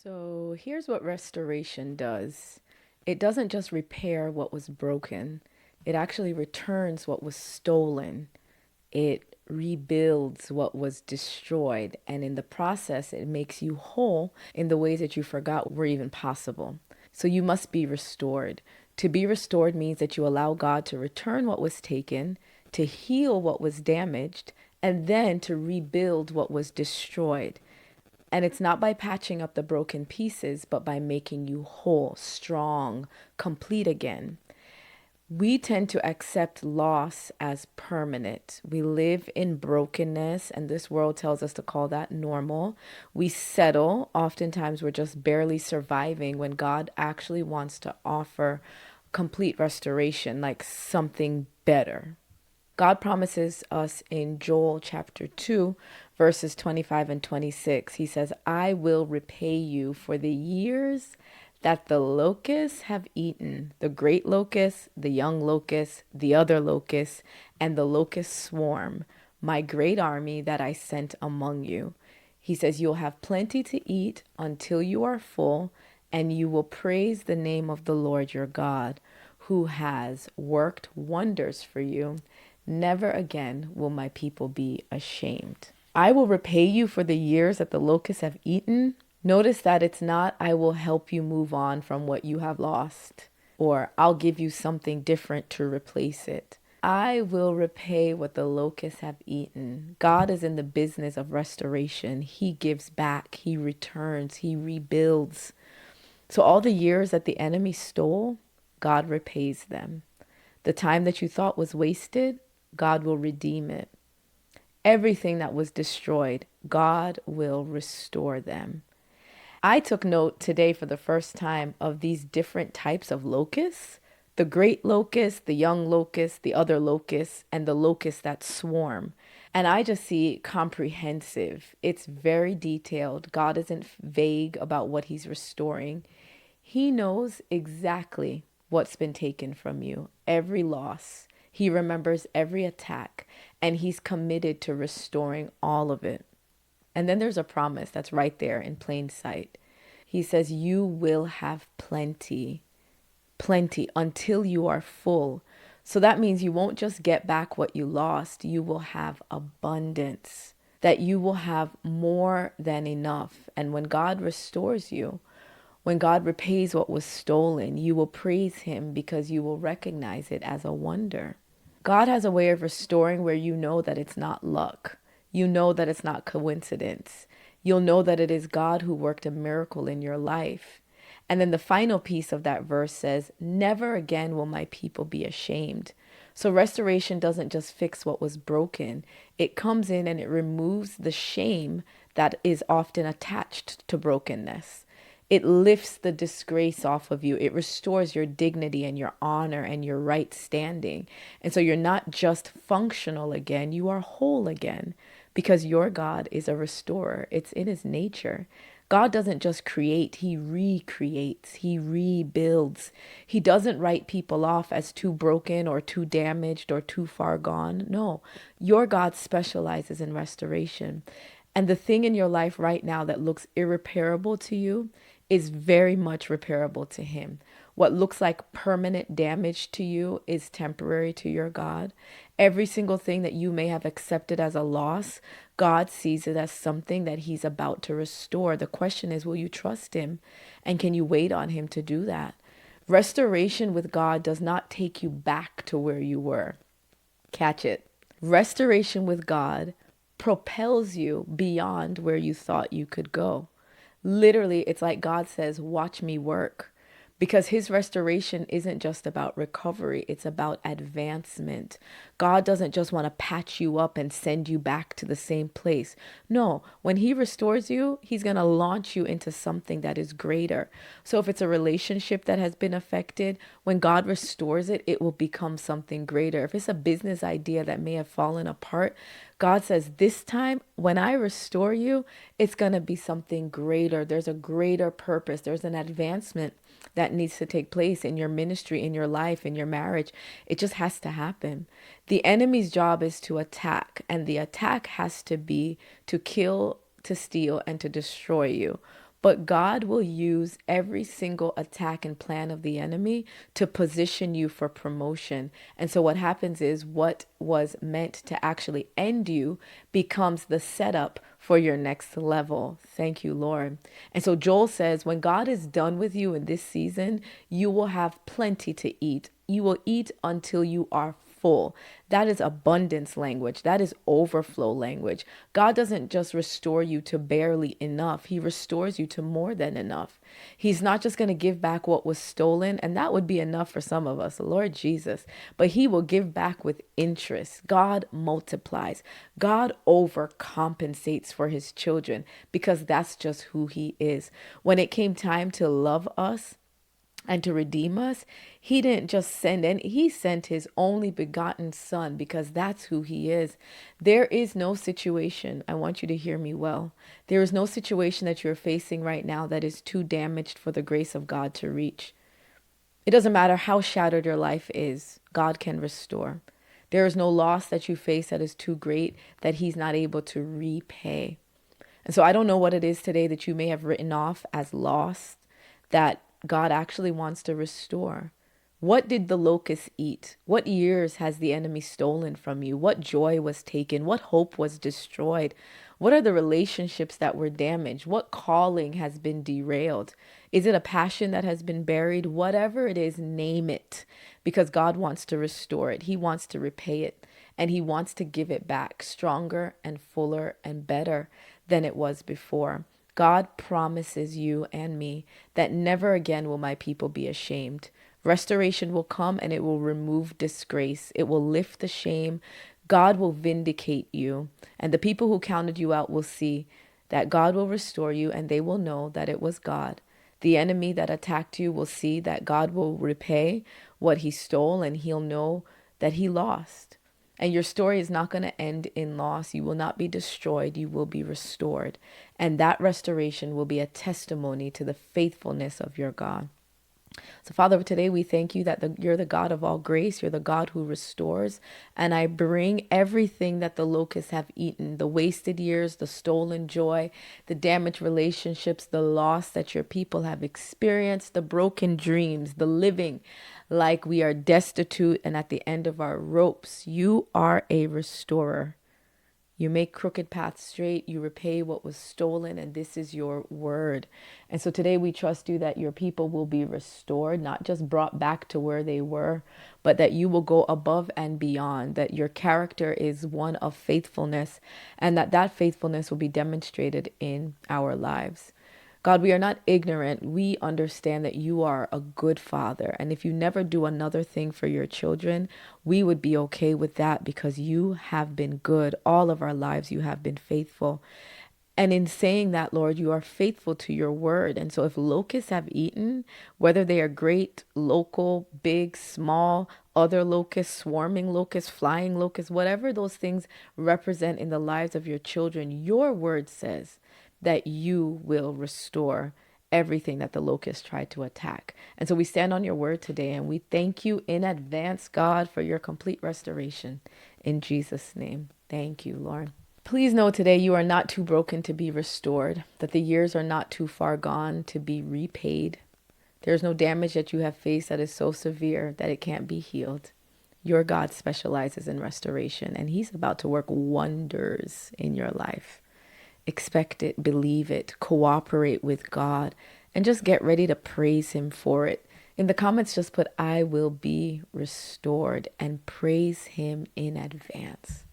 So here's what restoration does. It doesn't just repair what was broken, it actually returns what was stolen. It rebuilds what was destroyed. And in the process, it makes you whole in the ways that you forgot were even possible. So you must be restored. To be restored means that you allow God to return what was taken, to heal what was damaged, and then to rebuild what was destroyed. And it's not by patching up the broken pieces, but by making you whole, strong, complete again. We tend to accept loss as permanent. We live in brokenness, and this world tells us to call that normal. We settle. Oftentimes, we're just barely surviving when God actually wants to offer complete restoration, like something better. God promises us in Joel chapter 2, verses 25 and 26. He says, I will repay you for the years that the locusts have eaten, the great locust, the young locust, the other locust, and the locust swarm, my great army that I sent among you. He says, you'll have plenty to eat until you are full, and you will praise the name of the Lord your God, who has worked wonders for you. Never again will my people be ashamed. I will repay you for the years that the locusts have eaten. Notice that it's not, I will help you move on from what you have lost, or I'll give you something different to replace it. I will repay what the locusts have eaten. God is in the business of restoration. He gives back, He returns, He rebuilds. So all the years that the enemy stole, God repays them. The time that you thought was wasted, God will redeem it. Everything that was destroyed, God will restore them. I took note today for the first time of these different types of locusts: the great locust, the young locust, the other locust, and the locusts that swarm. And I just see comprehensive. It's very detailed. God isn't vague about what He's restoring. He knows exactly what's been taken from you, every loss. He remembers every attack, and He's committed to restoring all of it. And then there's a promise that's right there in plain sight. He says, you will have plenty, plenty until you are full. So that means you won't just get back what you lost, you will have abundance, that you will have more than enough. And when God restores you, when God repays what was stolen, you will praise Him because you will recognize it as a wonder. God has a way of restoring where you know that it's not luck. You know that it's not coincidence. You'll know that it is God who worked a miracle in your life. And then the final piece of that verse says, never again will my people be ashamed. So restoration doesn't just fix what was broken. It comes in and it removes the shame that is often attached to brokenness. It lifts the disgrace off of you. It restores your dignity and your honor and your right standing. And so you're not just functional again, you are whole again, because your God is a restorer. It's in His nature. God doesn't just create, He recreates, He rebuilds. He doesn't write people off as too broken or too damaged or too far gone. No, your God specializes in restoration. And the thing in your life right now that looks irreparable to you is very much repairable to Him. What looks like permanent damage to you is temporary to your God. Every single thing that you may have accepted as a loss, God sees it as something that He's about to restore. The question is, will you trust Him? And can you wait on Him to do that? Restoration with God does not take you back to where you were. Catch it. Restoration with God propels you beyond where you thought you could go. Literally, it's like God says, watch me work. Because His restoration isn't just about recovery, it's about advancement. God doesn't just want to patch you up and send you back to the same place. No, when He restores you, He's going to launch you into something that is greater. So if it's a relationship that has been affected, when God restores it, it will become something greater. If it's a business idea that may have fallen apart, God says, this time when I restore you, it's going to be something greater. There's a greater purpose. There's an advancement that needs to take place in your ministry, in your life, in your marriage. It just has to happen. The enemy's job is to attack, and the attack has to be to kill, to steal, and to destroy you. But God will use every single attack and plan of the enemy to position you for promotion. And so what happens is what was meant to actually end you becomes the setup for your next level. Thank you, Lord. And so Joel says, when God is done with you in this season, you will have plenty to eat. You will eat until you are full. That is abundance language. That is overflow language. God doesn't just restore you to barely enough. He restores you to more than enough. He's not just going to give back what was stolen, and that would be enough for some of us, Lord Jesus, but he will give back with interest. God multiplies. God overcompensates for his children because that's just who he is. When it came time to love us, and to redeem us, he didn't just send any, he sent his only begotten son because that's who he is. There is no situation, I want you to hear me well. There is no situation that you're facing right now that is too damaged for the grace of God to reach. It doesn't matter how shattered your life is, God can restore. There is no loss that you face that is too great that he's not able to repay. And so I don't know what it is today that you may have written off as lost, that God actually wants to restore. What did the locust eat? What years has the enemy stolen from you? What joy was taken? What hope was destroyed? What are the relationships that were damaged? What calling has been derailed? Is it a passion that has been buried? Whatever it is, name it, because God wants to restore it. He wants to repay it, and he wants to give it back stronger and fuller and better than it was before. God promises you and me that never again will my people be ashamed. Restoration will come and it will remove disgrace. It will lift the shame. God will vindicate you. And the people who counted you out will see that God will restore you and they will know that it was God. The enemy that attacked you will see that God will repay what he stole and he'll know that he lost. And your story is not going to end in loss. You will not be destroyed. You will be restored. And that restoration will be a testimony to the faithfulness of your God. So, Father, today we thank you that you're the God of all grace. You're the God who restores. And I bring everything that the locusts have eaten, the wasted years, the stolen joy, the damaged relationships, the loss that your people have experienced, the broken dreams, the living like we are destitute and at the end of our ropes. You are a restorer. You make crooked paths straight. You repay what was stolen. And this is your word. And so today we trust you that your people will be restored, not just brought back to where they were, but that you will go above and beyond, that your character is one of faithfulness, and that faithfulness will be demonstrated in our lives. God, we are not ignorant. We understand that you are a good father. And if you never do another thing for your children, we would be okay with that because you have been good. All of our lives, you have been faithful. And in saying that, Lord, you are faithful to your word. And so if locusts have eaten, whether they are great, local, big, small, other locusts, swarming locusts, flying locusts, whatever those things represent in the lives of your children, your word says that you will restore everything that the locust tried to attack. And so we stand on your word today and we thank you in advance, God, for your complete restoration. In Jesus' name, thank you, Lord. Please know today you are not too broken to be restored, that the years are not too far gone to be repaid. There's no damage that you have faced that is so severe that it can't be healed. Your God specializes in restoration, and he's about to work wonders in your life. Expect it, believe it, cooperate with God, and just get ready to praise him for it. In the comments, just put, I will be restored, and praise him in advance.